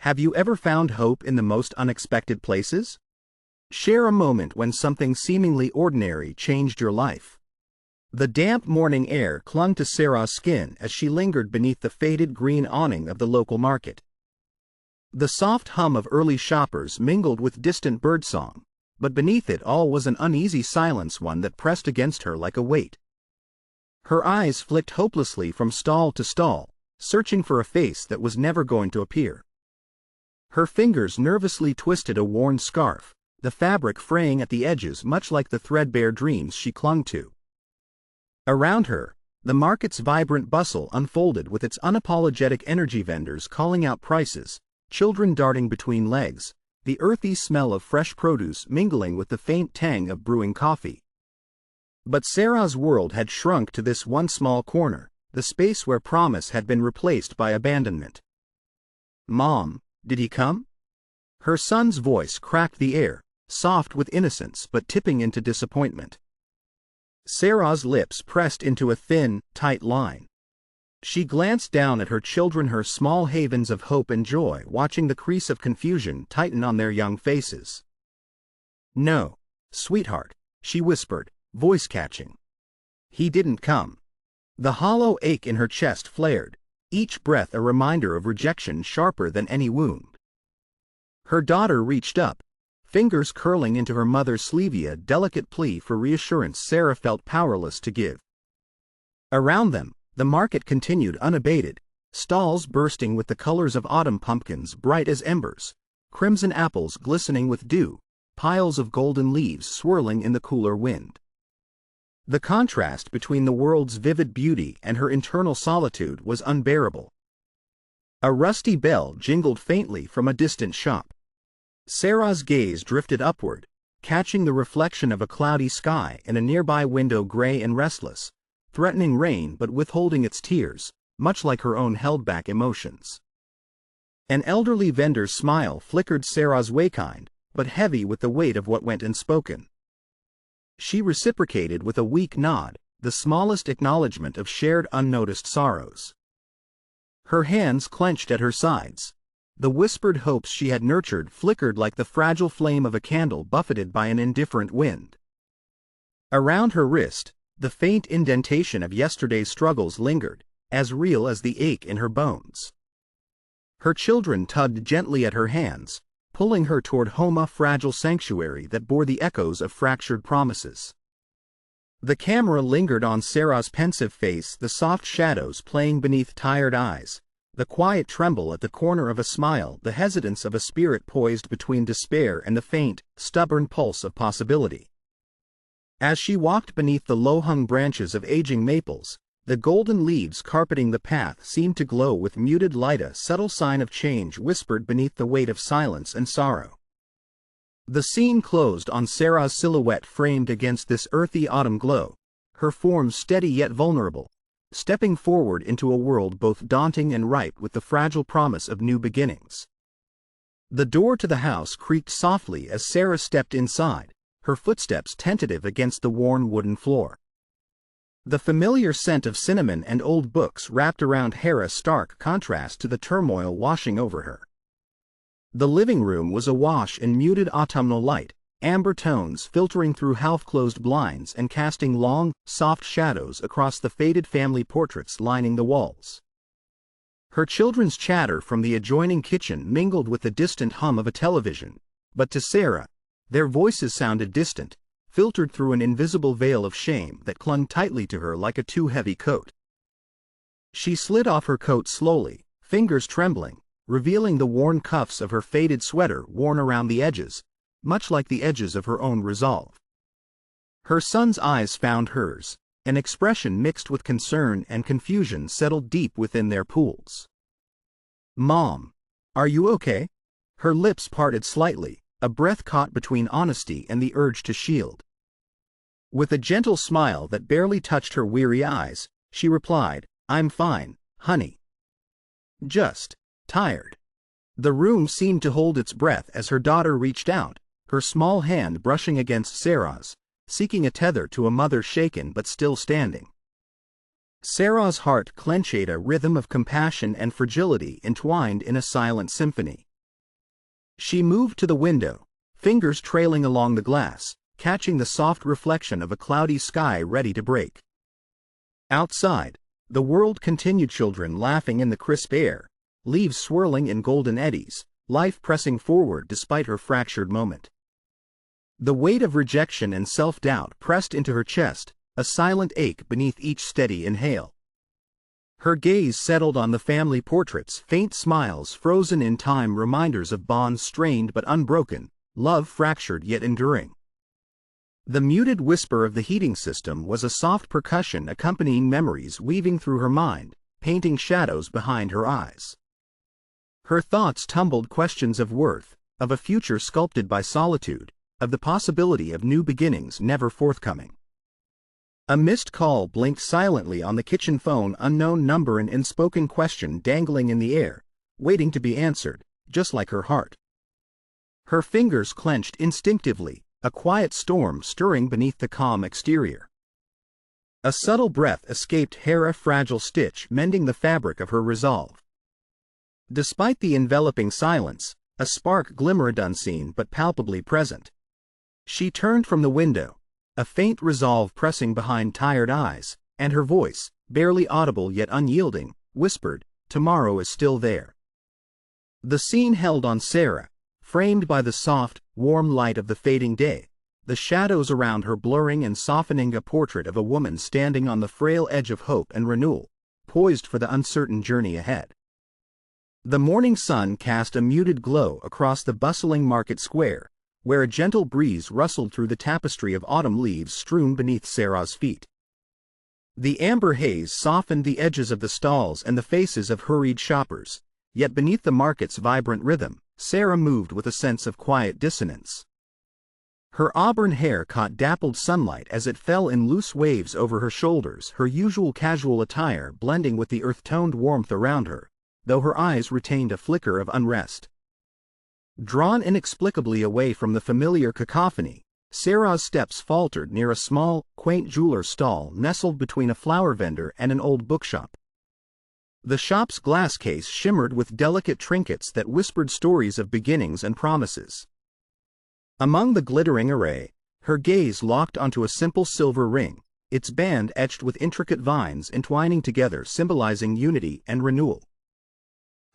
Have you ever found hope in the most unexpected places? Share a moment when something seemingly ordinary changed your life. The damp morning air clung to Sarah's skin as she lingered beneath the faded green awning of the local market. The soft hum of early shoppers mingled with distant birdsong, but beneath it all was an uneasy silence, one that pressed against her like a weight. Her eyes flicked hopelessly from stall to stall, searching for a face that was never going to appear. Her fingers nervously twisted a worn scarf, the fabric fraying at the edges much like the threadbare dreams she clung to. Around her, the market's vibrant bustle unfolded with its unapologetic energy, vendors calling out prices, children darting between legs, the earthy smell of fresh produce mingling with the faint tang of brewing coffee. But Sarah's world had shrunk to this one small corner, the space where promise had been replaced by abandonment. "Mom, did he come?" Her son's voice cracked the air, soft with innocence but tipping into disappointment. Sarah's lips pressed into a thin, tight line. She glanced down at her children, her small havens of hope and joy, watching the crease of confusion tighten on their young faces. "No, sweetheart," she whispered, voice catching. "He didn't come." The hollow ache in her chest flared, each breath a reminder of rejection sharper than any wound. Her daughter reached up, fingers curling into her mother's sleeve, a delicate plea for reassurance Sarah felt powerless to give. Around them, the market continued unabated, stalls bursting with the colors of autumn, pumpkins bright as embers, crimson apples glistening with dew, piles of golden leaves swirling in the cooler wind. The contrast between the world's vivid beauty and her internal solitude was unbearable. A rusty bell jingled faintly from a distant shop. Sarah's gaze drifted upward, catching the reflection of a cloudy sky in a nearby window, gray and restless, threatening rain but withholding its tears, much like her own held-back emotions. An elderly vendor's smile flickered Sarah's way, kind, but heavy with the weight of what went unspoken. She reciprocated with a weak nod, the smallest acknowledgement of shared unnoticed sorrows. Her hands clenched at her sides. The whispered hopes she had nurtured flickered like the fragile flame of a candle buffeted by an indifferent wind. Around her wrist, the faint indentation of yesterday's struggles lingered, as real as the ache in her bones. Her children tugged gently at her hands, pulling her toward home, a fragile sanctuary that bore the echoes of fractured promises. The camera lingered on Sarah's pensive face, the soft shadows playing beneath tired eyes, the quiet tremble at the corner of a smile, the hesitance of a spirit poised between despair and the faint, stubborn pulse of possibility. As she walked beneath the low-hung branches of aging maples, the golden leaves carpeting the path seemed to glow with muted light, a subtle sign of change whispered beneath the weight of silence and sorrow. The scene closed on Sarah's silhouette framed against this earthy autumn glow, her form steady yet vulnerable, stepping forward into a world both daunting and ripe with the fragile promise of new beginnings. The door to the house creaked softly as Sarah stepped inside, her footsteps tentative against the worn wooden floor. The familiar scent of cinnamon and old books wrapped around her, a stark contrast to the turmoil washing over her. The living room was awash in muted autumnal light, amber tones filtering through half-closed blinds and casting long, soft shadows across the faded family portraits lining the walls. Her children's chatter from the adjoining kitchen mingled with the distant hum of a television, but to Sarah, their voices sounded distant, filtered through an invisible veil of shame that clung tightly to her like a too-heavy coat. She slid off her coat slowly, fingers trembling, revealing the worn cuffs of her faded sweater worn around the edges, much like the edges of her own resolve. Her son's eyes found hers, an expression mixed with concern and confusion settled deep within their pools. "Mom, are you okay?" Her lips parted slightly, a breath caught between honesty and the urge to shield. With a gentle smile that barely touched her weary eyes, she replied, "I'm fine, honey. Just tired." The room seemed to hold its breath as her daughter reached out, her small hand brushing against Sarah's, seeking a tether to a mother shaken but still standing. Sarah's heart clenched, a rhythm of compassion and fragility entwined in a silent symphony. She moved to the window, fingers trailing along the glass, catching the soft reflection of a cloudy sky ready to break. Outside, the world continued, children laughing in the crisp air, leaves swirling in golden eddies, life pressing forward despite her fractured moment. The weight of rejection and self-doubt pressed into her chest, a silent ache beneath each steady inhale. Her gaze settled on the family portraits, faint smiles frozen in time, reminders of bonds strained but unbroken, love fractured yet enduring. The muted whisper of the heating system was a soft percussion accompanying memories weaving through her mind, painting shadows behind her eyes. Her thoughts tumbled questions of worth, of a future sculpted by solitude, of the possibility of new beginnings never forthcoming. A missed call blinked silently on the kitchen phone, unknown number, an unspoken question dangling in the air, waiting to be answered, just like her heart. Her fingers clenched instinctively, a quiet storm stirring beneath the calm exterior. A subtle breath escaped Hera, fragile stitch mending the fabric of her resolve. Despite the enveloping silence, a spark glimmered, unseen but palpably present. She turned from the window, a faint resolve pressing behind tired eyes, and her voice, barely audible yet unyielding, whispered, "Tomorrow is still there." The scene held on Sarah, framed by the soft, warm light of the fading day, the shadows around her blurring and softening, a portrait of a woman standing on the frail edge of hope and renewal, poised for the uncertain journey ahead. The morning sun cast a muted glow across the bustling market square, where a gentle breeze rustled through the tapestry of autumn leaves strewn beneath Sarah's feet. The amber haze softened the edges of the stalls and the faces of hurried shoppers, yet beneath the market's vibrant rhythm, Sarah moved with a sense of quiet dissonance. Her auburn hair caught dappled sunlight as it fell in loose waves over her shoulders, her usual casual attire blending with the earth-toned warmth around her, though her eyes retained a flicker of unrest. Drawn inexplicably away from the familiar cacophony, Sarah's steps faltered near a small, quaint jeweler's stall nestled between a flower vendor and an old bookshop. The shop's glass case shimmered with delicate trinkets that whispered stories of beginnings and promises. Among the glittering array, her gaze locked onto a simple silver ring, its band etched with intricate vines entwining together, symbolizing unity and renewal.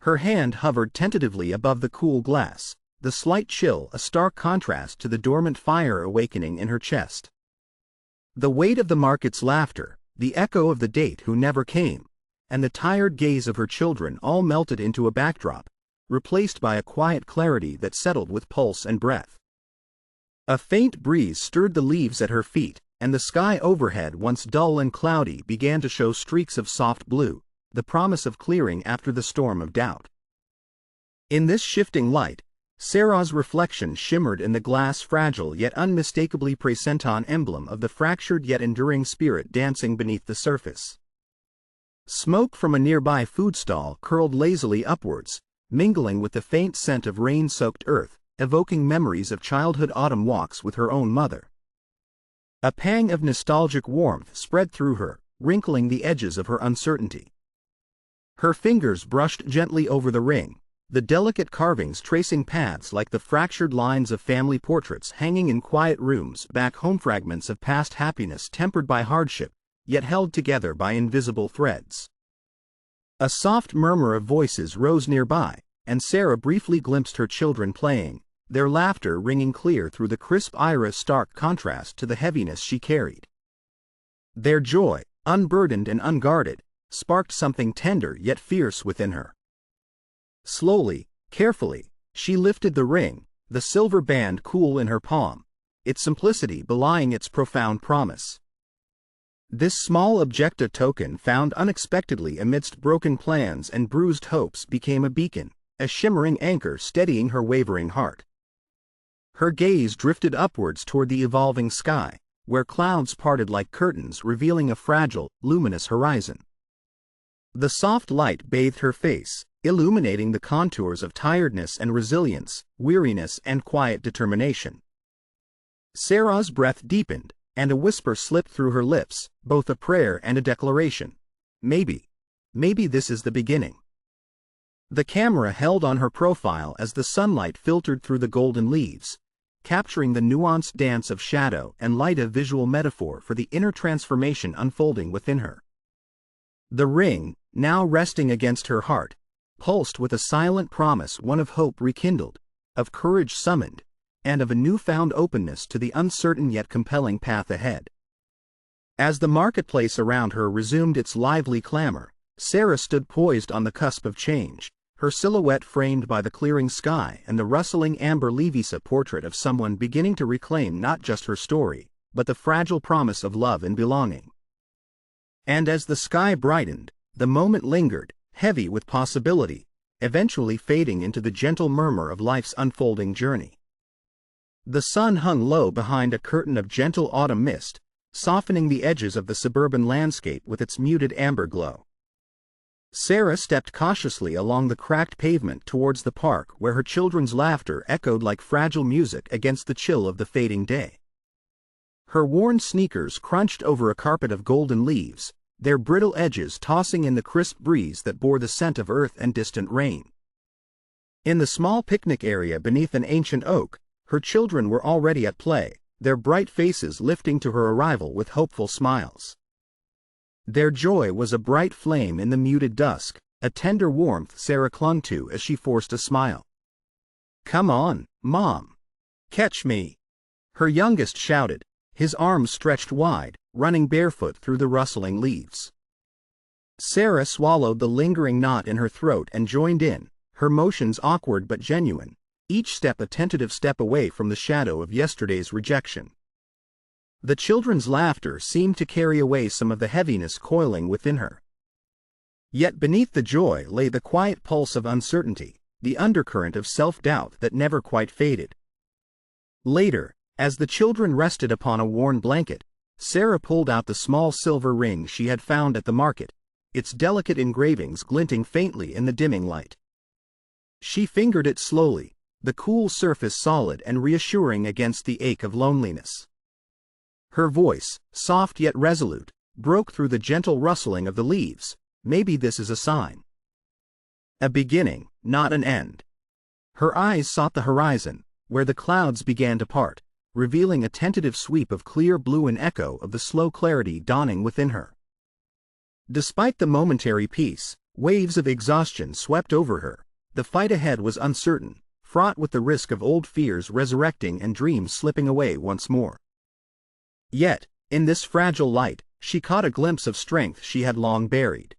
Her hand hovered tentatively above the cool glass, the slight chill a stark contrast to the dormant fire awakening in her chest. The weight of the market's laughter, the echo of the date who never came, and the tired gaze of her children all melted into a backdrop, replaced by a quiet clarity that settled with pulse and breath. A faint breeze stirred the leaves at her feet, and the sky overhead, once dull and cloudy, began to show streaks of soft blue, the promise of clearing after the storm of doubt. In this shifting light, Sarah's reflection shimmered in the glass, fragile yet unmistakably presentant emblem of the fractured yet enduring spirit dancing beneath the surface. Smoke from a nearby food stall curled lazily upwards, mingling with the faint scent of rain-soaked earth, evoking memories of childhood autumn walks with her own mother. A pang of nostalgic warmth spread through her, wrinkling the edges of her uncertainty. Her fingers brushed gently over the ring, the delicate carvings tracing paths like the fractured lines of family portraits hanging in quiet rooms back home, fragments of past happiness tempered by hardship, yet held together by invisible threads. A soft murmur of voices rose nearby, and Sarah briefly glimpsed her children playing, their laughter ringing clear through the crisp iris, stark contrast to the heaviness she carried. Their joy, unburdened and unguarded, sparked something tender yet fierce within her. Slowly, carefully, she lifted the ring, the silver band cool in her palm, its simplicity belying its profound promise. This small objective token, found unexpectedly amidst broken plans and bruised hopes, became a beacon, a shimmering anchor steadying her wavering heart. Her gaze drifted upwards toward the evolving sky, where clouds parted like curtains, revealing a fragile, luminous horizon. The soft light bathed her face, illuminating the contours of tiredness and resilience, weariness and quiet determination. Sarah's breath deepened, and a whisper slipped through her lips, both a prayer and a declaration. Maybe this is the beginning. The camera held on her profile as the sunlight filtered through the golden leaves, capturing the nuanced dance of shadow and light, a visual metaphor for the inner transformation unfolding within her. The ring, now resting against her heart, pulsed with a silent promise, one of hope rekindled, of courage summoned, and of a newfound openness to the uncertain yet compelling path ahead. As the marketplace around her resumed its lively clamor, Sarah stood poised on the cusp of change, her silhouette framed by the clearing sky and the rustling amber leaves, a portrait of someone beginning to reclaim not just her story, but the fragile promise of love and belonging. And as the sky brightened, the moment lingered, heavy with possibility, eventually fading into the gentle murmur of life's unfolding journey. The sun hung low behind a curtain of gentle autumn mist, softening the edges of the suburban landscape with its muted amber glow. Sarah stepped cautiously along the cracked pavement towards the park, where her children's laughter echoed like fragile music against the chill of the fading day. Her worn sneakers crunched over a carpet of golden leaves, their brittle edges tossing in the crisp breeze that bore the scent of earth and distant rain. In the small picnic area beneath an ancient oak, her children were already at play, their bright faces lifting to her arrival with hopeful smiles. Their joy was a bright flame in the muted dusk, a tender warmth Sarah clung to as she forced a smile. "Come on, Mom. Catch me," her youngest shouted, his arms stretched wide, running barefoot through the rustling leaves. Sarah swallowed the lingering knot in her throat and joined in, her motions awkward but genuine, each step a tentative step away from the shadow of yesterday's rejection. The children's laughter seemed to carry away some of the heaviness coiling within her. Yet beneath the joy lay the quiet pulse of uncertainty, the undercurrent of self-doubt that never quite faded. Later, as the children rested upon a worn blanket, Sarah pulled out the small silver ring she had found at the market, its delicate engravings glinting faintly in the dimming light. She fingered it slowly, the cool surface solid and reassuring against the ache of loneliness. Her voice, soft yet resolute, broke through the gentle rustling of the leaves. "Maybe this is a sign. A beginning, not an end." Her eyes sought the horizon, where the clouds began to part, revealing a tentative sweep of clear blue, an echo of the slow clarity dawning within her. Despite the momentary peace, waves of exhaustion swept over her. The fight ahead was uncertain, fraught with the risk of old fears resurrecting and dreams slipping away once more. Yet, in this fragile light, she caught a glimpse of strength she had long buried.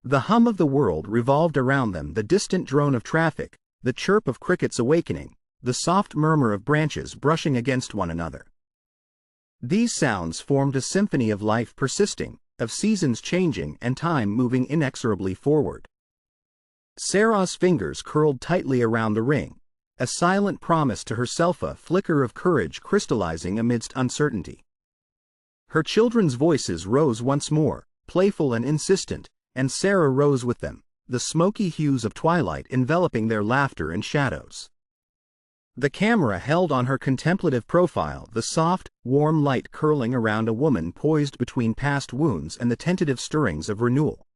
The hum of the world revolved around them, the distant drone of traffic, the chirp of crickets awakening, the soft murmur of branches brushing against one another. These sounds formed a symphony of life persisting, of seasons changing and time moving inexorably forward. Sarah's fingers curled tightly around the ring, a silent promise to herself, a flicker of courage crystallizing amidst uncertainty. Her children's voices rose once more, playful and insistent, and Sarah rose with them, the smoky hues of twilight enveloping their laughter and shadows. The camera held on her contemplative profile, the soft, warm light curling around a woman poised between past wounds and the tentative stirrings of renewal.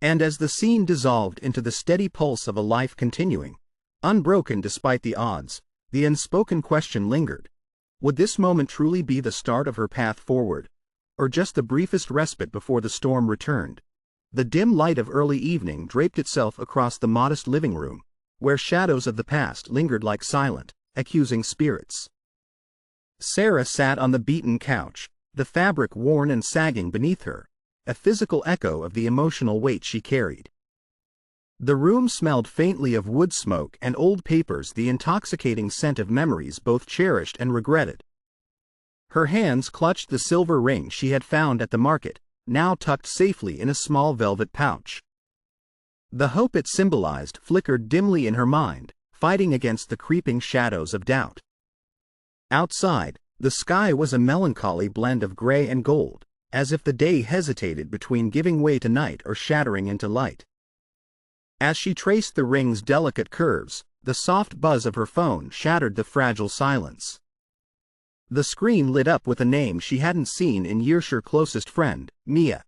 And as the scene dissolved into the steady pulse of a life continuing, unbroken despite the odds, the unspoken question lingered. Would this moment truly be the start of her path forward, or just the briefest respite before the storm returned? The dim light of early evening draped itself across the modest living room, where shadows of the past lingered like silent, accusing spirits. Sarah sat on the beaten couch, the fabric worn and sagging beneath her, a physical echo of the emotional weight she carried. The room smelled faintly of wood smoke and old papers, the intoxicating scent of memories both cherished and regretted. Her hands clutched the silver ring she had found at the market, now tucked safely in a small velvet pouch. The hope it symbolized flickered dimly in her mind, fighting against the creeping shadows of doubt. Outside, the sky was a melancholy blend of gray and gold, as if the day hesitated between giving way to night or shattering into light. As she traced the ring's delicate curves, the soft buzz of her phone shattered the fragile silence. The screen lit up with a name she hadn't seen in years, her closest friend, Mia.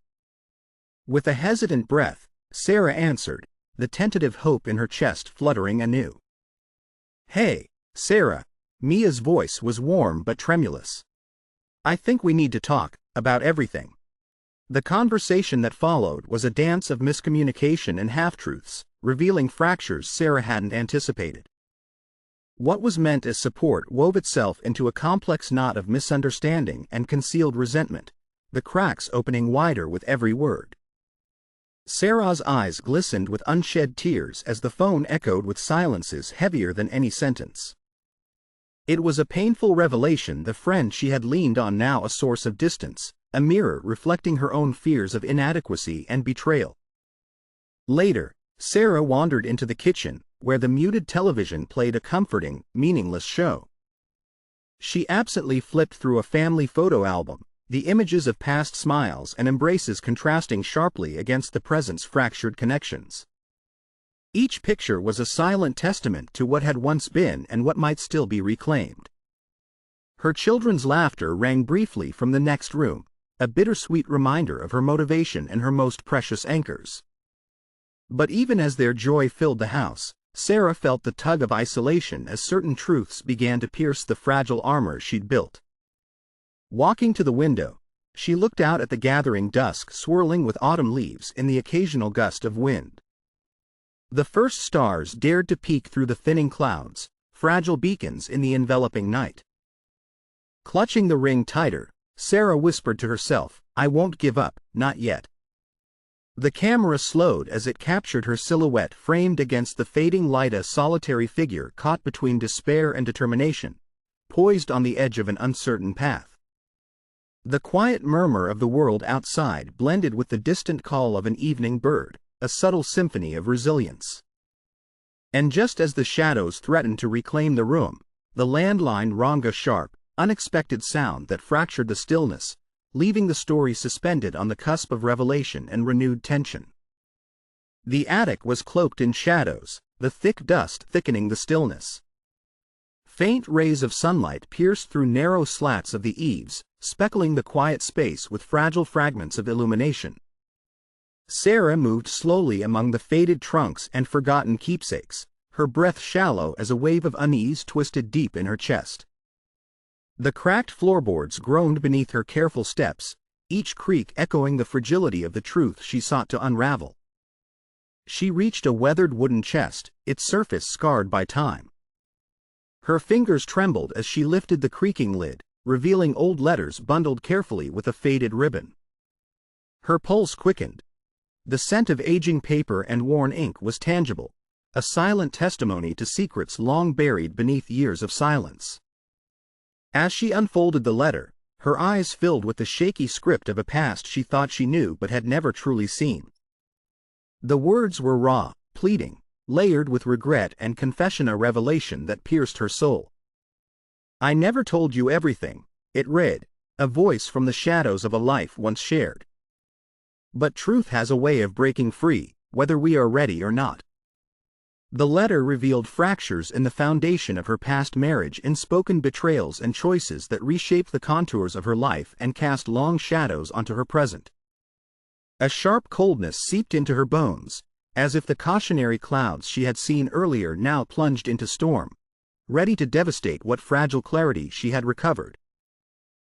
With a hesitant breath, Sarah answered, the tentative hope in her chest fluttering anew. "Hey, Sarah." Mia's voice was warm but tremulous. "I think we need to talk about everything." The conversation that followed was a dance of miscommunication and half-truths, revealing fractures Sarah hadn't anticipated. What was meant as support wove itself into a complex knot of misunderstanding and concealed resentment, the cracks opening wider with every word. Sarah's eyes glistened with unshed tears as the phone echoed with silences heavier than any sentence. It was a painful revelation, the friend she had leaned on now a source of distance, a mirror reflecting her own fears of inadequacy and betrayal. Later, Sarah wandered into the kitchen, where the muted television played a comforting, meaningless show. She absently flipped through a family photo album, the images of past smiles and embraces contrasting sharply against the present's fractured connections. Each picture was a silent testament to what had once been and what might still be reclaimed. Her children's laughter rang briefly from the next room, a bittersweet reminder of her motivation and her most precious anchors. But even as their joy filled the house, Sarah felt the tug of isolation as certain truths began to pierce the fragile armor she'd built. Walking to the window, she looked out at the gathering dusk swirling with autumn leaves in the occasional gust of wind. The first stars dared to peek through the thinning clouds, fragile beacons in the enveloping night. Clutching the ring tighter, Sarah whispered to herself, "I won't give up, not yet." The camera slowed as it captured her silhouette framed against the fading light, a solitary figure caught between despair and determination, poised on the edge of an uncertain path. The quiet murmur of the world outside blended with the distant call of an evening bird, a subtle symphony of resilience. And just as the shadows threatened to reclaim the room, the landline rang a sharp, unexpected sound that fractured the stillness, leaving the story suspended on the cusp of revelation and renewed tension. The attic was cloaked in shadows, the thick dust thickening the stillness. Faint rays of sunlight pierced through narrow slats of the eaves, speckling the quiet space with fragile fragments of illumination. Sarah moved slowly among the faded trunks and forgotten keepsakes, her breath shallow as a wave of unease twisted deep in her chest. The cracked floorboards groaned beneath her careful steps, each creak echoing the fragility of the truth she sought to unravel. She reached a weathered wooden chest, its surface scarred by time. Her fingers trembled as she lifted the creaking lid, revealing old letters bundled carefully with a faded ribbon. Her pulse quickened. The scent of aging paper and worn ink was tangible, a silent testimony to secrets long buried beneath years of silence. As she unfolded the letter, her eyes filled with the shaky script of a past she thought she knew but had never truly seen. The words were raw, pleading, layered with regret and confession, a revelation that pierced her soul. "I never told you everything," it read, a voice from the shadows of a life once shared. "But truth has a way of breaking free, whether we are ready or not." The letter revealed fractures in the foundation of her past marriage, unspoken betrayals and choices that reshaped the contours of her life and cast long shadows onto her present. A sharp coldness seeped into her bones, as if the cautionary clouds she had seen earlier now plunged into storm, ready to devastate what fragile clarity she had recovered.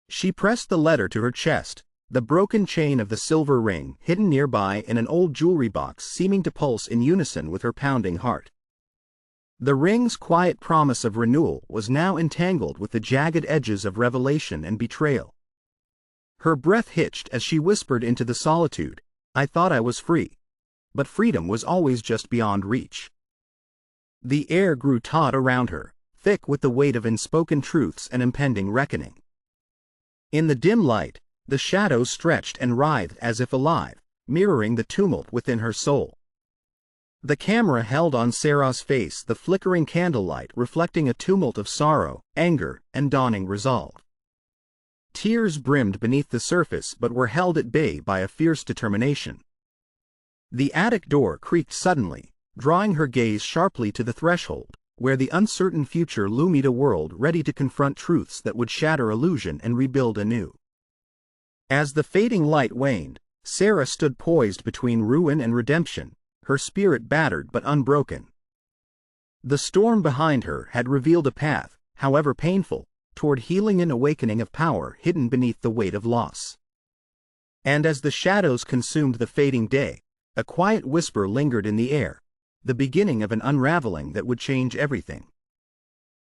She pressed the letter to her chest, the broken chain of the silver ring hidden nearby in an old jewelry box seeming to pulse in unison with her pounding heart. The ring's quiet promise of renewal was now entangled with the jagged edges of revelation and betrayal. Her breath hitched as she whispered into the solitude, "I thought I was free. But freedom was always just beyond reach." The air grew taut around her, thick with the weight of unspoken truths and impending reckoning. In the dim light, the shadows stretched and writhed as if alive, mirroring the tumult within her soul. The camera held on Sarah's face, the flickering candlelight reflecting a tumult of sorrow, anger, and dawning resolve. Tears brimmed beneath the surface but were held at bay by a fierce determination. The attic door creaked suddenly, drawing her gaze sharply to the threshold, where the uncertain future loomed, a world ready to confront truths that would shatter illusion and rebuild anew. As the fading light waned, Sarah stood poised between ruin and redemption, her spirit battered but unbroken. The storm behind her had revealed a path, however painful, toward healing and awakening of power hidden beneath the weight of loss. And as the shadows consumed the fading day, a quiet whisper lingered in the air, the beginning of an unraveling that would change everything.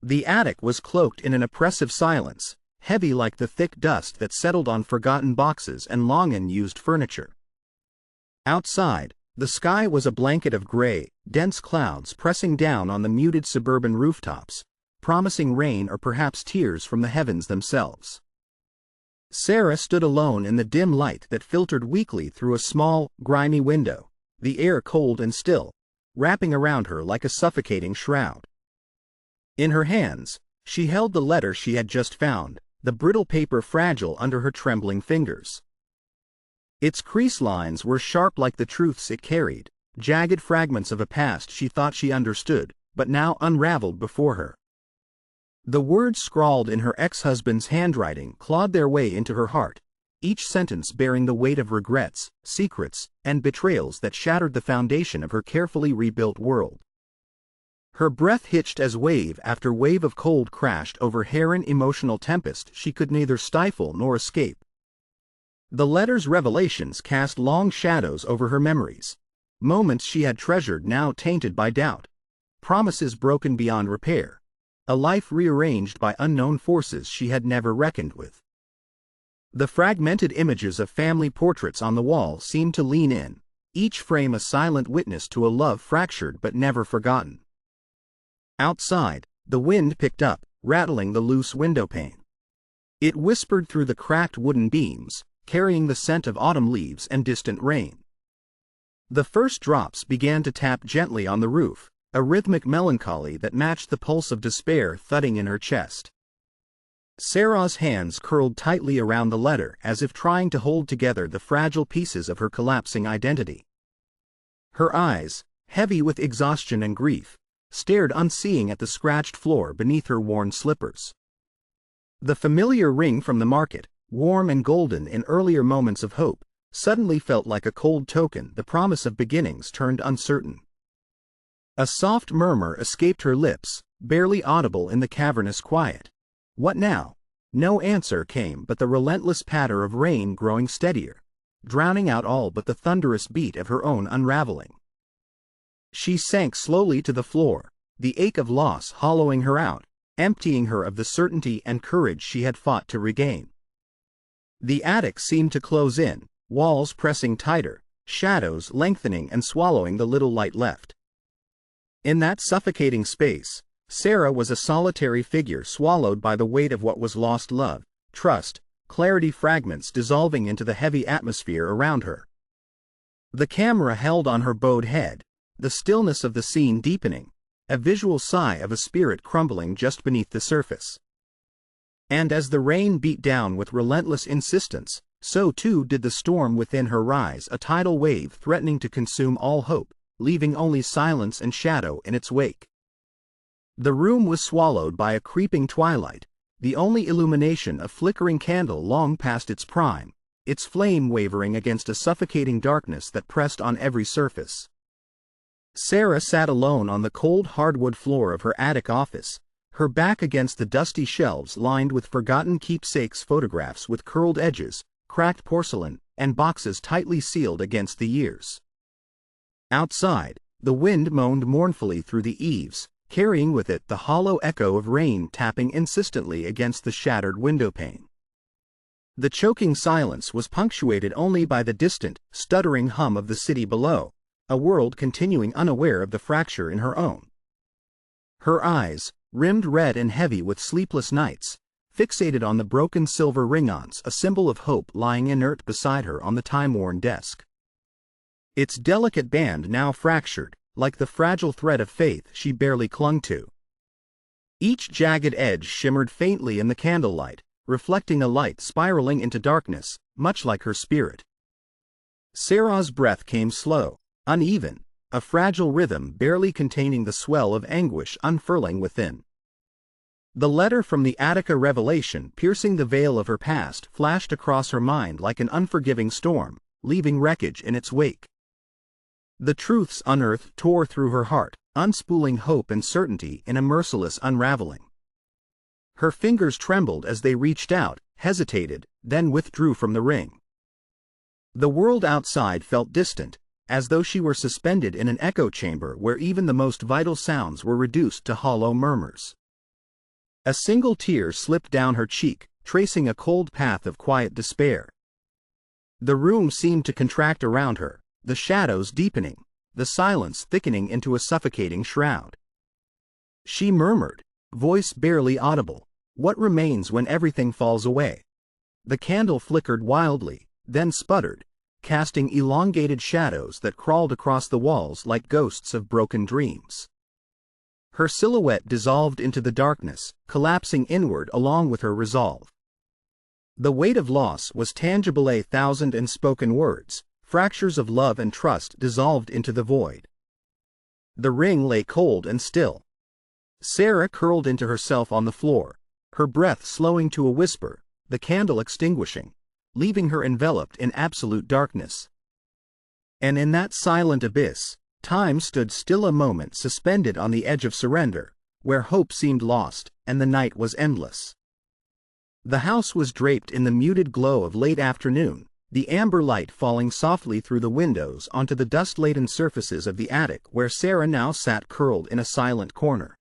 The attic was cloaked in an oppressive silence, heavy like the thick dust that settled on forgotten boxes and long-unused furniture. Outside, the sky was a blanket of gray, dense clouds pressing down on the muted suburban rooftops, promising rain or perhaps tears from the heavens themselves. Sarah stood alone in the dim light that filtered weakly through a small, grimy window, the air cold and still, wrapping around her like a suffocating shroud. In her hands, she held the letter she had just found, the brittle paper fragile under her trembling fingers. Its crease lines were sharp like the truths it carried, jagged fragments of a past she thought she understood, but now unraveled before her. The words scrawled in her ex-husband's handwriting clawed their way into her heart, each sentence bearing the weight of regrets, secrets, and betrayals that shattered the foundation of her carefully rebuilt world. Her breath hitched as wave after wave of cold crashed over her emotional tempest she could neither stifle nor escape. The letter's revelations cast long shadows over her memories, moments she had treasured now tainted by doubt, promises broken beyond repair, a life rearranged by unknown forces she had never reckoned with. The fragmented images of family portraits on the wall seemed to lean in, each frame a silent witness to a love fractured but never forgotten. Outside, the wind picked up, rattling the loose windowpane. It whispered through the cracked wooden beams, carrying the scent of autumn leaves and distant rain. The first drops began to tap gently on the roof, a rhythmic melancholy that matched the pulse of despair thudding in her chest. Sarah's hands curled tightly around the letter as if trying to hold together the fragile pieces of her collapsing identity. Her eyes, heavy with exhaustion and grief, stared unseeing at the scratched floor beneath her worn slippers. The familiar ring from the market, warm and golden in earlier moments of hope, suddenly felt like a cold token the promise of beginnings turned uncertain. A soft murmur escaped her lips, barely audible in the cavernous quiet. What now? No answer came but the relentless patter of rain growing steadier, drowning out all but the thunderous beat of her own unraveling. She sank slowly to the floor, the ache of loss hollowing her out, emptying her of the certainty and courage she had fought to regain. The attic seemed to close in, walls pressing tighter, shadows lengthening and swallowing the little light left. In that suffocating space, Sarah was a solitary figure swallowed by the weight of what was lost: love, trust, clarity, fragments dissolving into the heavy atmosphere around her. The camera held on her bowed head, the stillness of the scene deepening, a visual sigh of a spirit crumbling just beneath the surface. And as the rain beat down with relentless insistence, so too did the storm within her rise, a tidal wave threatening to consume all hope, leaving only silence and shadow in its wake. The room was swallowed by a creeping twilight, the only illumination a flickering candle long past its prime, its flame wavering against a suffocating darkness that pressed on every surface. Sarah sat alone on the cold hardwood floor of her attic office, her back against the dusty shelves lined with forgotten keepsakes, photographs with curled edges, cracked porcelain, and boxes tightly sealed against the years. Outside, the wind moaned mournfully through the eaves, carrying with it the hollow echo of rain tapping insistently against the shattered windowpane. The choking silence was punctuated only by the distant, stuttering hum of the city below, a world continuing unaware of the fracture in her own. Her eyes, rimmed red and heavy with sleepless nights, fixated on the broken silver ring-ons, a symbol of hope lying inert beside her on the time-worn desk. Its delicate band now fractured, like the fragile thread of faith she barely clung to. Each jagged edge shimmered faintly in the candlelight, reflecting a light spiraling into darkness, much like her spirit. Sarah's breath came slow, uneven, a fragile rhythm barely containing the swell of anguish unfurling within. The letter from the Attica revelation, piercing the veil of her past, flashed across her mind like an unforgiving storm, leaving wreckage in its wake. The truths unearthed tore through her heart, unspooling hope and certainty in a merciless unraveling. Her fingers trembled as they reached out, hesitated, then withdrew from the ring. The world outside felt distant, as though she were suspended in an echo chamber where even the most vital sounds were reduced to hollow murmurs. A single tear slipped down her cheek, tracing a cold path of quiet despair. The room seemed to contract around her, the shadows deepening, the silence thickening into a suffocating shroud. She murmured, voice barely audible, "What remains when everything falls away?" The candle flickered wildly, then sputtered, casting elongated shadows that crawled across the walls like ghosts of broken dreams. Her silhouette dissolved into the darkness, collapsing inward along with her resolve. The weight of loss was tangible, a thousand unspoken words, fractures of love and trust dissolved into the void. The ring lay cold and still. Sarah curled into herself on the floor, her breath slowing to a whisper, the candle extinguishing, leaving her enveloped in absolute darkness. And in that silent abyss, time stood still, a moment suspended on the edge of surrender, where hope seemed lost, and the night was endless. The house was draped in the muted glow of late afternoon, the amber light falling softly through the windows onto the dust-laden surfaces of the attic where Sarah now sat curled in a silent corner.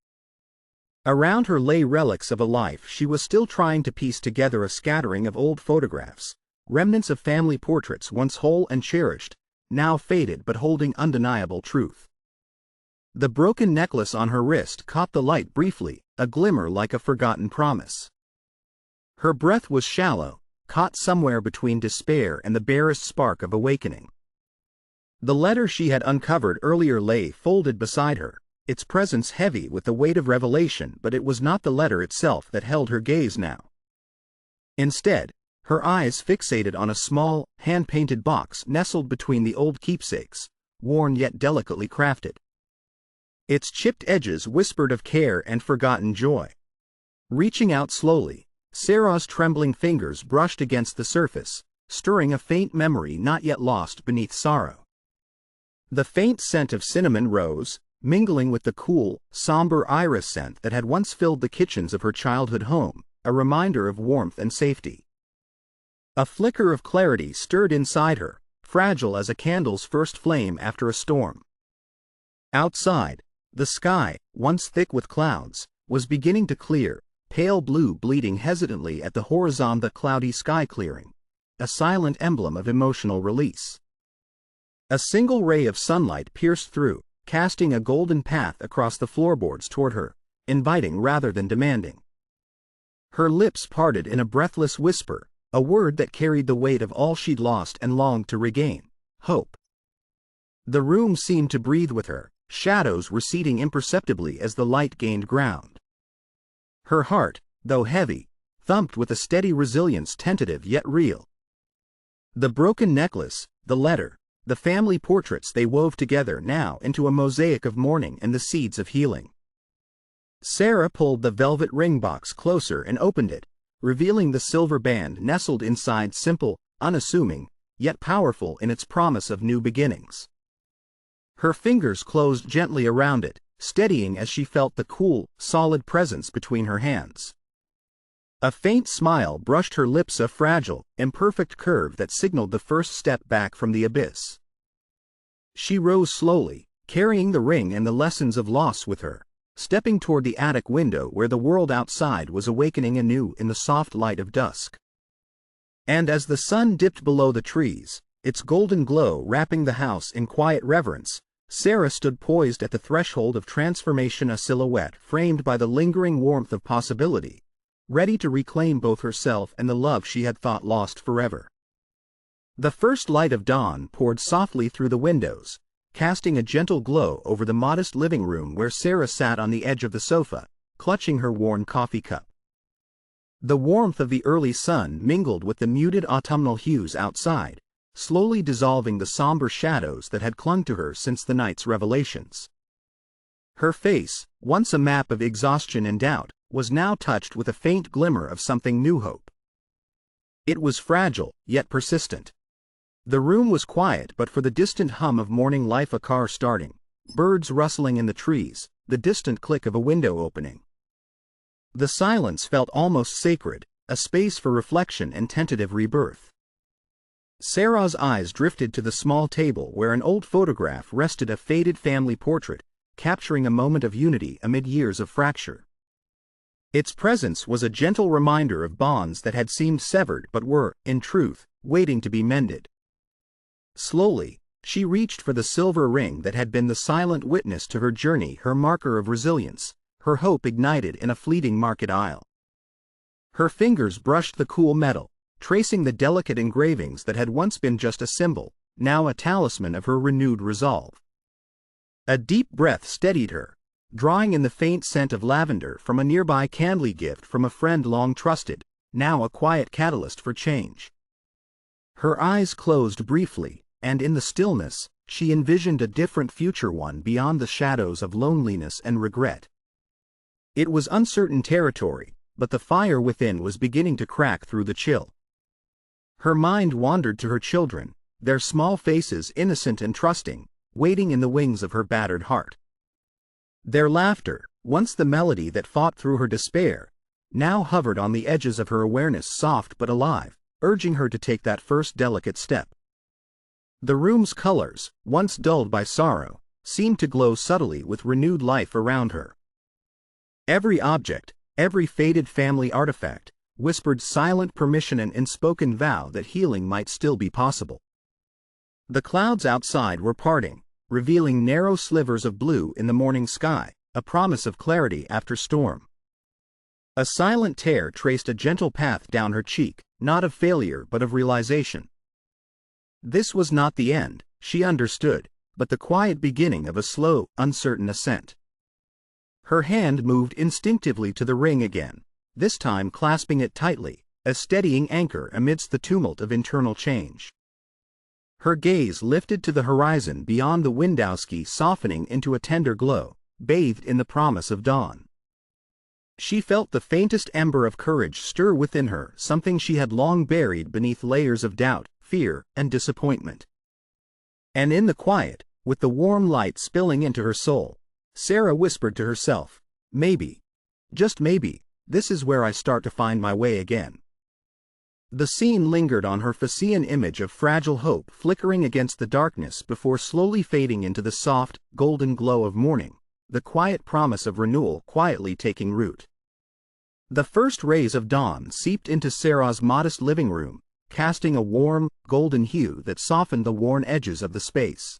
Around her lay relics of a life she was still trying to piece together, a scattering of old photographs, remnants of family portraits once whole and cherished, now faded but holding undeniable truth. The broken necklace on her wrist caught the light briefly, a glimmer like a forgotten promise. Her breath was shallow, caught somewhere between despair and the barest spark of awakening. The letter she had uncovered earlier lay folded beside her, its presence heavy with the weight of revelation, but it was not the letter itself that held her gaze now. Instead, her eyes fixated on a small, hand-painted box nestled between the old keepsakes, worn yet delicately crafted. Its chipped edges whispered of care and forgotten joy. Reaching out slowly, Sarah's trembling fingers brushed against the surface, stirring a faint memory not yet lost beneath sorrow. The faint scent of cinnamon rose, mingling with the cool, somber iris scent that had once filled the kitchens of her childhood home, a reminder of warmth and safety. A flicker of clarity stirred inside her, fragile as a candle's first flame after a storm. Outside, the sky, once thick with clouds, was beginning to clear, pale blue bleeding hesitantly at the horizon, the cloudy sky clearing, a silent emblem of emotional release. A single ray of sunlight pierced through, casting a golden path across the floorboards toward her, inviting rather than demanding. Her lips parted in a breathless whisper, a word that carried the weight of all she'd lost and longed to regain: hope. The room seemed to breathe with her, shadows receding imperceptibly as the light gained ground. Her heart, though heavy, thumped with a steady resilience, tentative yet real. The broken necklace, the letter, the family portraits, they wove together now into a mosaic of mourning and the seeds of healing. Sarah pulled the velvet ring box closer and opened it, revealing the silver band nestled inside, simple, unassuming, yet powerful in its promise of new beginnings. Her fingers closed gently around it, steadying as she felt the cool, solid presence between her hands. A faint smile brushed her lips, a fragile, imperfect curve that signaled the first step back from the abyss. She rose slowly, carrying the ring and the lessons of loss with her, stepping toward the attic window where the world outside was awakening anew in the soft light of dusk. And as the sun dipped below the trees, its golden glow wrapping the house in quiet reverence, Sarah stood poised at the threshold of transformation, a silhouette framed by the lingering warmth of possibility, ready to reclaim both herself and the love she had thought lost forever. The first light of dawn poured softly through the windows, casting a gentle glow over the modest living room where Sarah sat on the edge of the sofa, clutching her worn coffee cup. The warmth of the early sun mingled with the muted autumnal hues outside, slowly dissolving the somber shadows that had clung to her since the night's revelations. Her face, once a map of exhaustion and doubt, was now touched with a faint glimmer of something new: hope. It was fragile, yet persistent. The room was quiet but for the distant hum of morning life, a car starting, birds rustling in the trees, the distant click of a window opening. The silence felt almost sacred, a space for reflection and tentative rebirth. Sarah's eyes drifted to the small table where an old photograph rested, a faded family portrait, capturing a moment of unity amid years of fracture. Its presence was a gentle reminder of bonds that had seemed severed but were, in truth, waiting to be mended. Slowly, she reached for the silver ring that had been the silent witness to her journey, her marker of resilience, her hope ignited in a fleeting market aisle. Her fingers brushed the cool metal, tracing the delicate engravings that had once been just a symbol, now a talisman of her renewed resolve. A deep breath steadied her, drawing in the faint scent of lavender from a nearby candle, gift from a friend long trusted, now a quiet catalyst for change. Her eyes closed briefly, and in the stillness, she envisioned a different future, one beyond the shadows of loneliness and regret. It was uncertain territory, but the fire within was beginning to crack through the chill. Her mind wandered to her children, their small faces innocent and trusting, waiting in the wings of her battered heart. Their laughter, once the melody that fought through her despair, now hovered on the edges of her awareness, soft but alive, urging her to take that first delicate step. The room's colors, once dulled by sorrow, seemed to glow subtly with renewed life around her. Every object, every faded family artifact, whispered silent permission and unspoken vow that healing might still be possible. The clouds outside were parting, revealing narrow slivers of blue in the morning sky, a promise of clarity after storm. A silent tear traced a gentle path down her cheek, not of failure but of realization. This was not the end, she understood, but the quiet beginning of a slow, uncertain ascent. Her hand moved instinctively to the ring again, this time clasping it tightly, a steadying anchor amidst the tumult of internal change. Her gaze lifted to the horizon beyond the Windowski, softening into a tender glow, bathed in the promise of dawn. She felt the faintest ember of courage stir within her, something she had long buried beneath layers of doubt, fear, and disappointment. And in the quiet, with the warm light spilling into her soul, Sarah whispered to herself, maybe, just maybe, this is where I start to find my way again. The scene lingered on her Phasean image of fragile hope flickering against the darkness before slowly fading into the soft, golden glow of morning, the quiet promise of renewal quietly taking root. The first rays of dawn seeped into Sarah's modest living room, casting a warm, golden hue that softened the worn edges of the space.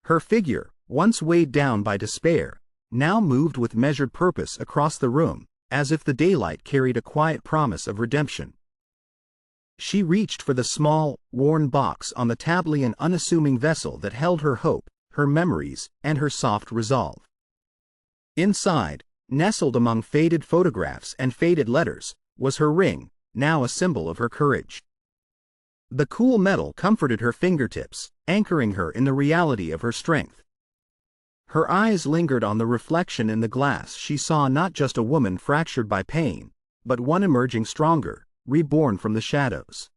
Her figure, once weighed down by despair, now moved with measured purpose across the room, as if the daylight carried a quiet promise of redemption. She reached for the small, worn box on the tably, an unassuming vessel that held her hope, her memories, and her soft resolve. Inside, nestled among faded photographs and faded letters, was her ring, now a symbol of her courage. The cool metal comforted her fingertips, anchoring her in the reality of her strength. Her eyes lingered on the reflection in the glass. She saw not just a woman fractured by pain, but one emerging stronger, reborn from the shadows.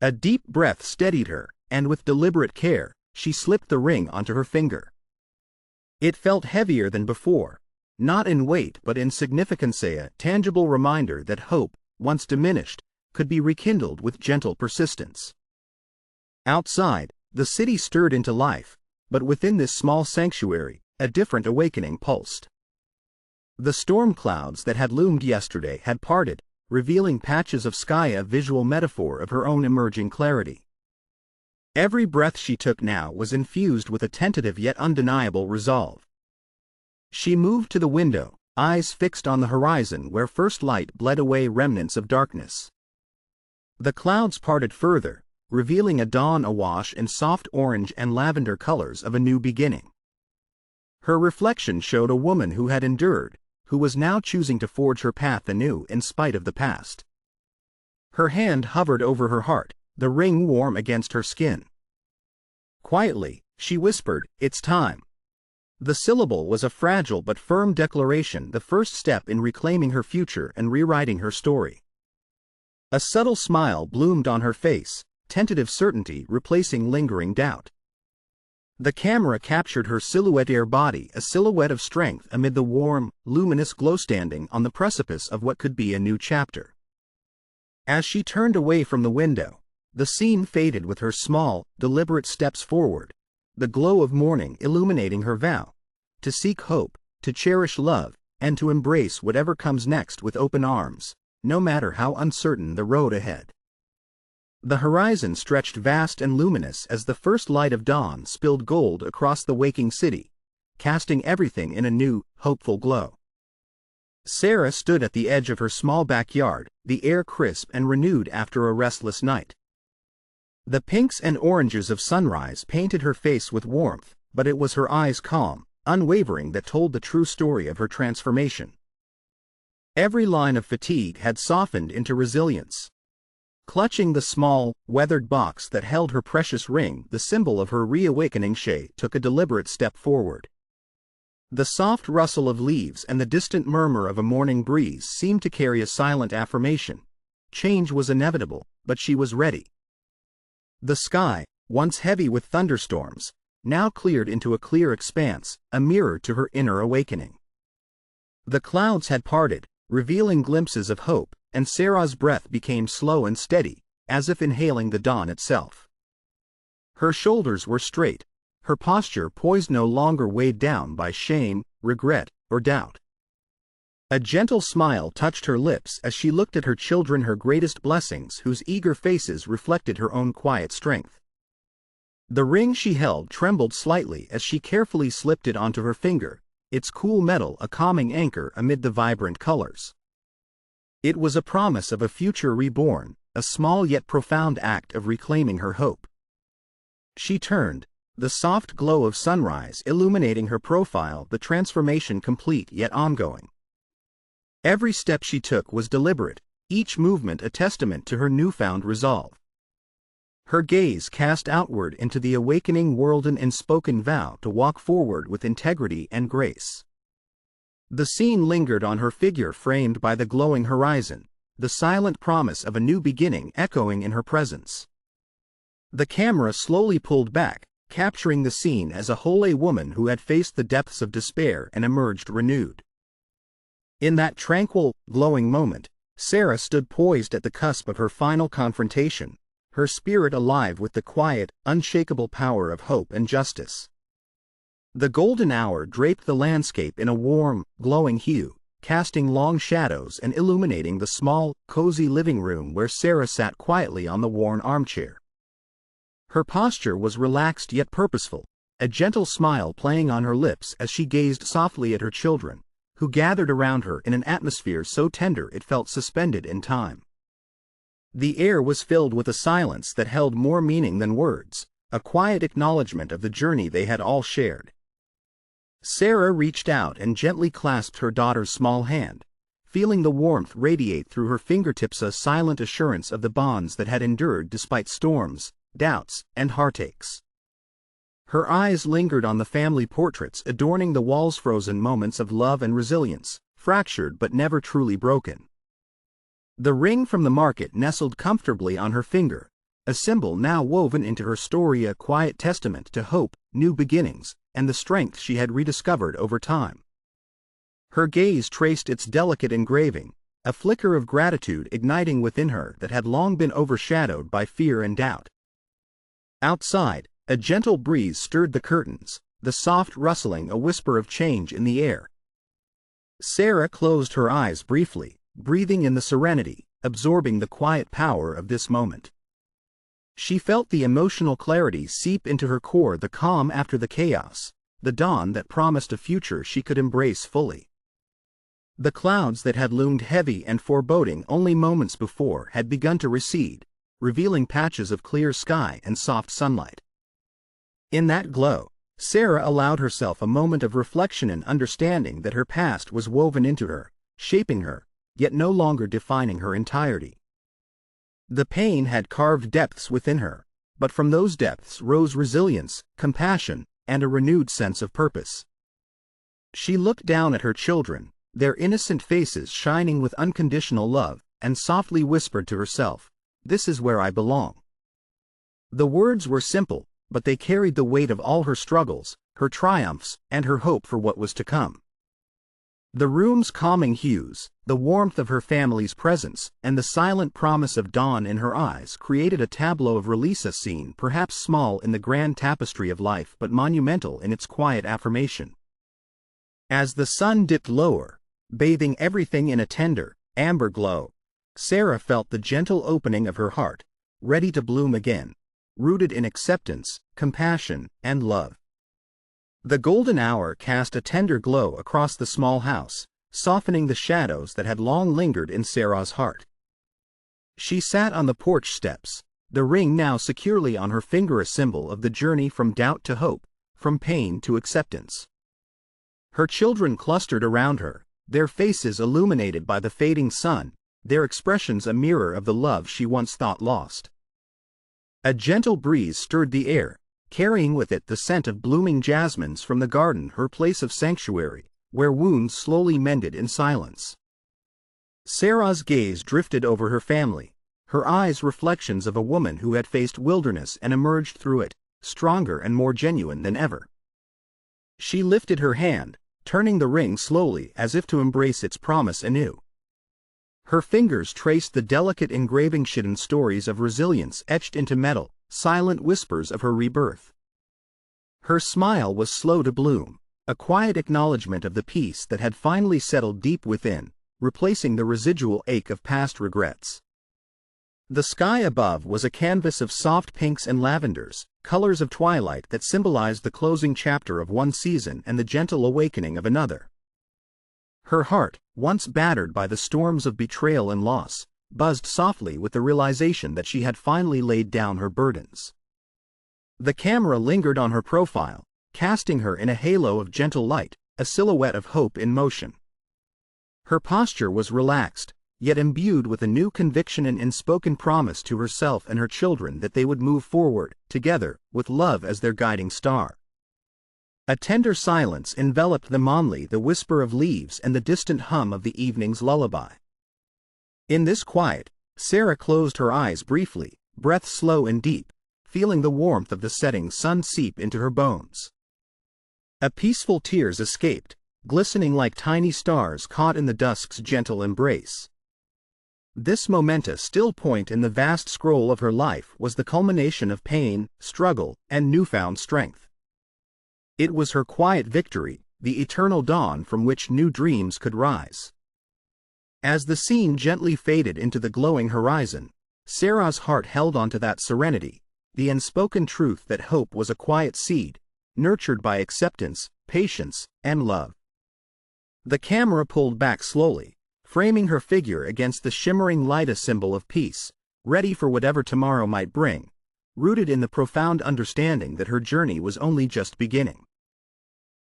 A deep breath steadied her, and with deliberate care, she slipped the ring onto her finger. It felt heavier than before, not in weight but in significance, a tangible reminder that hope, once diminished, could be rekindled with gentle persistence. Outside, the city stirred into life, but within this small sanctuary, a different awakening pulsed. The storm clouds that had loomed yesterday had parted, revealing patches of sky, a visual metaphor of her own emerging clarity. Every breath she took now was infused with a tentative yet undeniable resolve. She moved to the window, eyes fixed on the horizon where first light bled away remnants of darkness. The clouds parted further, revealing a dawn awash in soft orange and lavender colors of a new beginning. Her reflection showed a woman who had endured, who was now choosing to forge her path anew in spite of the past. Her hand hovered over her heart, the ring warm against her skin. Quietly, she whispered, "It's time." The syllable was a fragile but firm declaration, the first step in reclaiming her future and rewriting her story. A subtle smile bloomed on her face, tentative certainty replacing lingering doubt. The camera captured her silhouette body, a silhouette of strength amid the warm, luminous glow, standing on the precipice of what could be a new chapter. As she turned away from the window, the scene faded with her small, deliberate steps forward, the glow of morning illuminating her vow to seek hope, to cherish love, and to embrace whatever comes next with open arms, no matter how uncertain the road ahead. The horizon stretched vast and luminous as the first light of dawn spilled gold across the waking city, casting everything in a new, hopeful glow. Sarah stood at the edge of her small backyard, the air crisp and renewed after a restless night. The pinks and oranges of sunrise painted her face with warmth, but it was her eyes, calm, unwavering, that told the true story of her transformation. Every line of fatigue had softened into resilience. Clutching the small, weathered box that held her precious ring, the symbol of her reawakening, she took a deliberate step forward. The soft rustle of leaves and the distant murmur of a morning breeze seemed to carry a silent affirmation. Change was inevitable, but she was ready. The sky, once heavy with thunderstorms, now cleared into a clear expanse, a mirror to her inner awakening. The clouds had parted, revealing glimpses of hope, and Sarah's breath became slow and steady, as if inhaling the dawn itself. Her shoulders were straight, her posture poised, no longer weighed down by shame, regret, or doubt. A gentle smile touched her lips as she looked at her children, her greatest blessings, whose eager faces reflected her own quiet strength. The ring she held trembled slightly as she carefully slipped it onto her finger, its cool metal a calming anchor amid the vibrant colors. It was a promise of a future reborn, a small yet profound act of reclaiming her hope. She turned, the soft glow of sunrise illuminating her profile, the transformation complete yet ongoing. Every step she took was deliberate, each movement a testament to her newfound resolve. Her gaze cast outward into the awakening world, an unspoken vow to walk forward with integrity and grace. The scene lingered on her figure, framed by the glowing horizon, the silent promise of a new beginning echoing in her presence. The camera slowly pulled back, capturing the scene as a whole, a woman who had faced the depths of despair and emerged renewed. In that tranquil, glowing moment, Sarah stood poised at the cusp of her final confrontation, her spirit alive with the quiet, unshakable power of hope and justice. The golden hour draped the landscape in a warm, glowing hue, casting long shadows and illuminating the small, cozy living room where Sarah sat quietly on the worn armchair. Her posture was relaxed yet purposeful, a gentle smile playing on her lips as she gazed softly at her children, who gathered around her in an atmosphere so tender it felt suspended in time. The air was filled with a silence that held more meaning than words, a quiet acknowledgement of the journey they had all shared. Sarah reached out and gently clasped her daughter's small hand, feeling the warmth radiate through her fingertips, a silent assurance of the bonds that had endured despite storms, doubts, and heartaches. Her eyes lingered on the family portraits adorning the walls, frozen moments of love and resilience, fractured but never truly broken. The ring from the market nestled comfortably on her finger, a symbol now woven into her story, a quiet testament to hope, new beginnings, and the strength she had rediscovered over time. Her gaze traced its delicate engraving, a flicker of gratitude igniting within her that had long been overshadowed by fear and doubt. Outside, a gentle breeze stirred the curtains, the soft rustling a whisper of change in the air. Sarah closed her eyes briefly, breathing in the serenity, absorbing the quiet power of this moment. She felt the emotional clarity seep into her core, the calm after the chaos, the dawn that promised a future she could embrace fully. The clouds that had loomed heavy and foreboding only moments before had begun to recede, revealing patches of clear sky and soft sunlight. In that glow, Sarah allowed herself a moment of reflection and understanding that her past was woven into her, shaping her, yet no longer defining her entirety. The pain had carved depths within her, but from those depths rose resilience, compassion, and a renewed sense of purpose. She looked down at her children, their innocent faces shining with unconditional love, and softly whispered to herself, "This is where I belong." The words were simple, but they carried the weight of all her struggles, her triumphs, and her hope for what was to come. The room's calming hues, the warmth of her family's presence, and the silent promise of dawn in her eyes created a tableau of release, a scene perhaps small in the grand tapestry of life but monumental in its quiet affirmation. As the sun dipped lower, bathing everything in a tender, amber glow, Sarah felt the gentle opening of her heart, ready to bloom again, rooted in acceptance, compassion, and love. The golden hour cast a tender glow across the small house, softening the shadows that had long lingered in Sarah's heart. She sat on the porch steps, the ring now securely on her finger, a symbol of the journey from doubt to hope, from pain to acceptance. Her children clustered around her, their faces illuminated by the fading sun, their expressions a mirror of the love she once thought lost. A gentle breeze stirred the air, carrying with it the scent of blooming jasmines from the garden, her place of sanctuary, where wounds slowly mended in silence. Sarah's gaze drifted over her family, her eyes reflections of a woman who had faced wilderness and emerged through it, stronger and more genuine than ever. She lifted her hand, turning the ring slowly as if to embrace its promise anew. Her fingers traced the delicate engraving, hidden stories of resilience etched into metal, silent whispers of her rebirth. Her smile was slow to bloom, a quiet acknowledgement of the peace that had finally settled deep within, replacing the residual ache of past regrets. The sky above was a canvas of soft pinks and lavenders, colors of twilight that symbolized the closing chapter of one season and the gentle awakening of another. Her heart, once battered by the storms of betrayal and loss, buzzed softly with the realization that she had finally laid down her burdens. The camera lingered on her profile, casting her in a halo of gentle light, a silhouette of hope in motion. Her posture was relaxed, yet imbued with a new conviction and unspoken promise to herself and her children that they would move forward, together, with love as their guiding star. A tender silence enveloped them, only the whisper of leaves and the distant hum of the evening's lullaby. In this quiet, Sarah closed her eyes briefly, breath slow and deep, feeling the warmth of the setting sun seep into her bones. A peaceful tears escaped, glistening like tiny stars caught in the dusk's gentle embrace. This momentous still point in the vast scroll of her life was the culmination of pain, struggle, and newfound strength. It was her quiet victory, the eternal dawn from which new dreams could rise. As the scene gently faded into the glowing horizon, Sarah's heart held on to that serenity, the unspoken truth that hope was a quiet seed, nurtured by acceptance, patience, and love. The camera pulled back slowly, framing her figure against the shimmering light, a symbol of peace, ready for whatever tomorrow might bring, rooted in the profound understanding that her journey was only just beginning.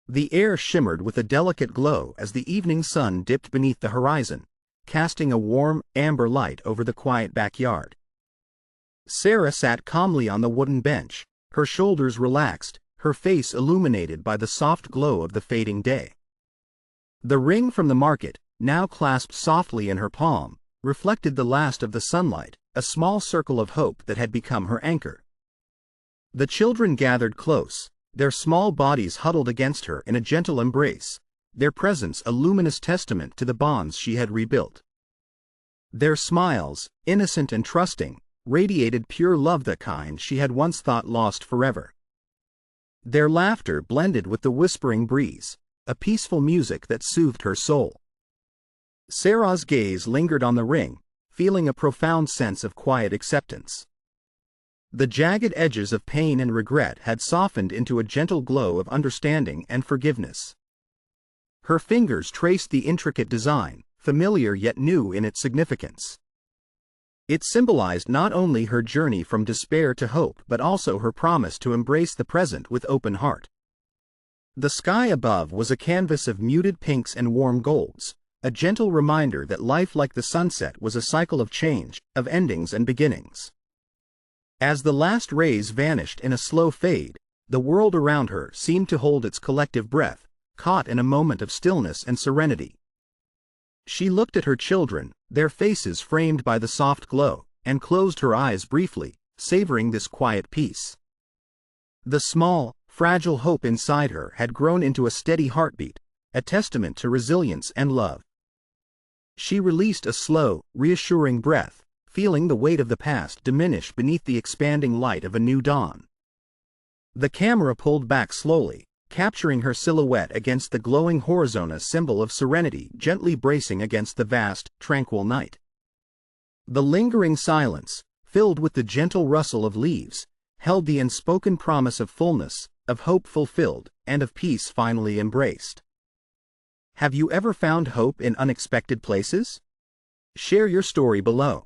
The air shimmered with a delicate glow as the evening sun dipped beneath the horizon, casting a warm, amber light over the quiet backyard. Sarah sat calmly on the wooden bench, her shoulders relaxed, her face illuminated by the soft glow of the fading day. The ring from the market, now clasped softly in her palm, reflected the last of the sunlight, a small circle of hope that had become her anchor. The children gathered close, their small bodies huddled against her in a gentle embrace, their presence a luminous testament to the bonds she had rebuilt. Their smiles, innocent and trusting, radiated pure love, the kind she had once thought lost forever. Their laughter blended with the whispering breeze, a peaceful music that soothed her soul. Sarah's gaze lingered on the ring, feeling a profound sense of quiet acceptance. The jagged edges of pain and regret had softened into a gentle glow of understanding and forgiveness. Her fingers traced the intricate design, familiar yet new in its significance. It symbolized not only her journey from despair to hope but also her promise to embrace the present with open heart. The sky above was a canvas of muted pinks and warm golds, a gentle reminder that life, like the sunset, was a cycle of change, of endings and beginnings. As the last rays vanished in a slow fade, the world around her seemed to hold its collective breath, caught in a moment of stillness and serenity. She looked at her children, their faces framed by the soft glow, and closed her eyes briefly, savoring this quiet peace. The small, fragile hope inside her had grown into a steady heartbeat, a testament to resilience and love. She released a slow, reassuring breath, feeling the weight of the past diminish beneath the expanding light of a new dawn. The camera pulled back slowly, capturing her silhouette against the glowing horizon, a symbol of serenity gently bracing against the vast, tranquil night. The lingering silence, filled with the gentle rustle of leaves, held the unspoken promise of fullness, of hope fulfilled, and of peace finally embraced. Have you ever found hope in unexpected places? Share your story below.